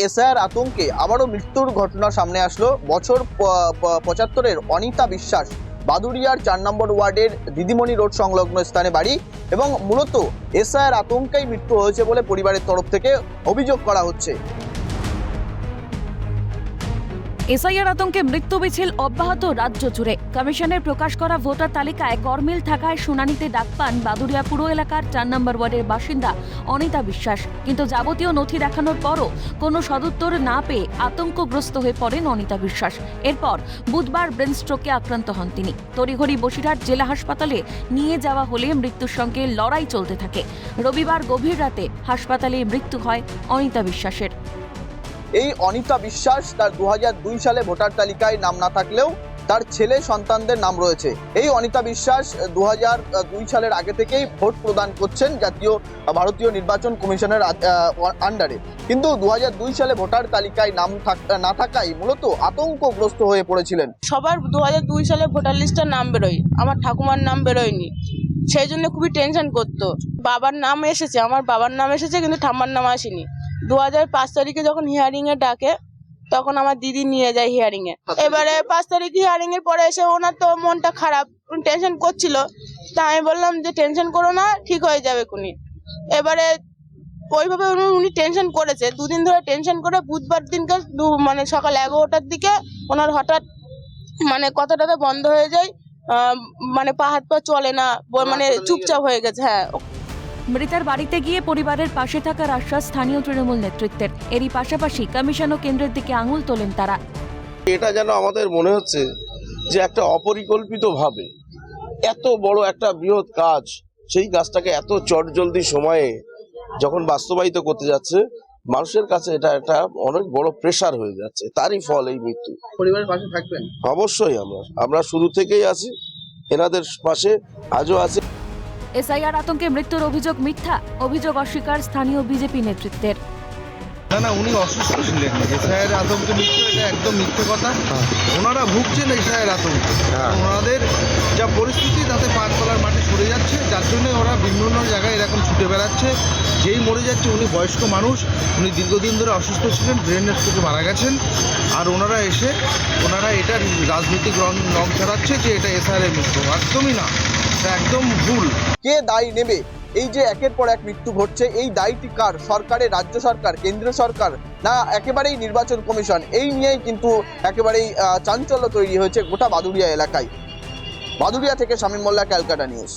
SIR আতঙ্কে আবারও মৃত্যুর ঘটনা সামনে আসলো। বছর 75-এর অনিতা বিশ্বাস বাদুড়িয়ার 4 নম্বর ওয়ার্ডের দিদিমণি রোড সংলগ্ন স্থানে বাড়ি এবং মূলত এসআইআর আতঙ্কেই মৃত্যু হয়েছে বলে পরিবারের তরফ থেকে অভিযোগ করা হচ্ছে। এসআইআর আতঙ্কে মৃত্যু মিছিল অব্যাহত রাজ্য জুড়ে। কমিশনের প্রকাশ করা ভোটার তালিকায় গরমিল থাকায় শুনানিতে ডাক পান বাদুড়িয়া পুর এলাকার 4 নম্বর ওয়ার্ডের বাসিন্দা অনিতা বিশ্বাস। কিন্তু যাবতীয় নথি দেখানোর পরও কোনো সদুত্তর না পেয়ে আতঙ্কগ্রস্ত হয়ে পড়েন অনিতা বিশ্বাস। এরপর বুধবার ব্রেন স্ট্রোকে আক্রান্ত হন তিনি। তড়িঘড়ি বসিরহাট জেলা হাসপাতালে নিয়ে যাওয়া হলে মৃত্যুর সঙ্গে লড়াই চলতে থাকে। রবিবার গভীর রাতে হাসপাতালে মৃত্যু হয় অনিতা বিশ্বাসের। এই অনিতা বিশ্বাস তার 2002 সালে ভোটার তালিকায় নাম না থাকলেও তার ছেলে সন্তানদের নাম রয়েছে। এই অনিতা বিশ্বাস 2002 সালের আগে থেকেই ভোট প্রদান করছেন ভারতীয় নির্বাচন কমিশনের আন্ডারে, কিন্তু 2002 সালে ভোটার তালিকায় নাম না থাকায় মূলত আতঙ্কগ্রস্ত হয়ে পড়েছিলেন। সবার 2002 সালে ভোটার লিস্টের নাম বেরোয়, আমার ঠাকুমার নাম বেরোয়নি, সেই জন্য খুবই টেনশন করতো। বাবার নাম এসেছে, আমার বাবার নাম এসেছে, কিন্তু ঠাম্মার নাম আসেনি। 2005 তারিখে যখন হিয়ারিং এ ডাকে তখন আমার দিদি নিয়ে যায় হিয়ারিং এ। এবারে 5 তারিখে হিয়ারিং এর পরে এসে ওনার তো মনটা খারাপ, টেনশন করছিল। তা আমি বললাম যে টেনশন করো না, ঠিক হয়ে যাবে কোনি। এবারে ওইভাবে উনি টেনশন করেছে, দুদিন ধরে টেনশন করে বুধবার দিনকে মানে সকাল 11টার দিকে ওনার হঠাৎ মানে কথাটা বন্ধ হয়ে যায়, মানে পা হাত পা চলে না, মানে চুপচাপ হয়ে গেছে। হ্যাঁ, মৃতার বাড়িতে গিয়ে পরিবারের পাশে থাকার আশ্বাস স্থানীয় তৃণমূল নেতৃত্বের। এরই পাশাপাশি কমিশন ও কেন্দ্রের দিকে আঙুল তোলেন তারা। এটা যেন আমাদের মনে হচ্ছে যে একটা অপরিকল্পিতভাবে এত বড় একটা বৃহৎ কাজ, সেই কাজটাকে এত চটজলদি সময়ে যখন বাস্তবায়িত করতে যাচ্ছে, মানুষের কাছে এটা একটা অনেক বড় প্রেসার হয়ে যাচ্ছে। তারই ফল এই মৃত্যু। পরিবারের পাশে থাকবেন? অবশ্যই আমরা শুরু থেকেই আছি, এনাদের পাশে আজও আছি। এসআইআর আতঙ্কে মৃত্যুর অভিযোগ মিথ্যা, অভিযোগ অস্বীকার স্থানীয় বিজেপি নেতৃত্বের। না, উনি অসুস্থ ছিলেন। এসআইআর আতঙ্কে মৃত্যু, এটা একদম মিথ্যে কথা। ওনারা ভুগছেন এসআইআর আতঙ্কে। ওনাদের যা পরিস্থিতি তাতে পাঁচতলার মাটি সরে যাচ্ছে, যার জন্য ওরা বিভিন্ন জায়গায় এরকম ছুটে বেড়াচ্ছে। যেই মরে যাচ্ছে উনি বয়স্ক মানুষ, উনি দীর্ঘদিন ধরে অসুস্থ ছিলেন, ব্রেনের থেকে মারা গেছেন। আর ওনারা এটা রাজনৈতিক রং ছড়াচ্ছে যে এটা এসআইআর মৃত্যু। একদমই না, এটা একদম ভুল। কে দায় নেবে? এই যে একের পর এক মৃত্যু ঘটছে, এই দায়টি কার? সরকারের, রাজ্য সরকার, কেন্দ্রীয় সরকার, না একেবারেই নির্বাচন কমিশন? এই নিয়েই কিন্তু একেবারেই চাঞ্চল্য তৈরি হয়েছে গোটা বাদুড়িয়া এলাকায়। বাদুড়িয়া থেকে শামীম মোল্লা, ক্যালকাটা নিউজ।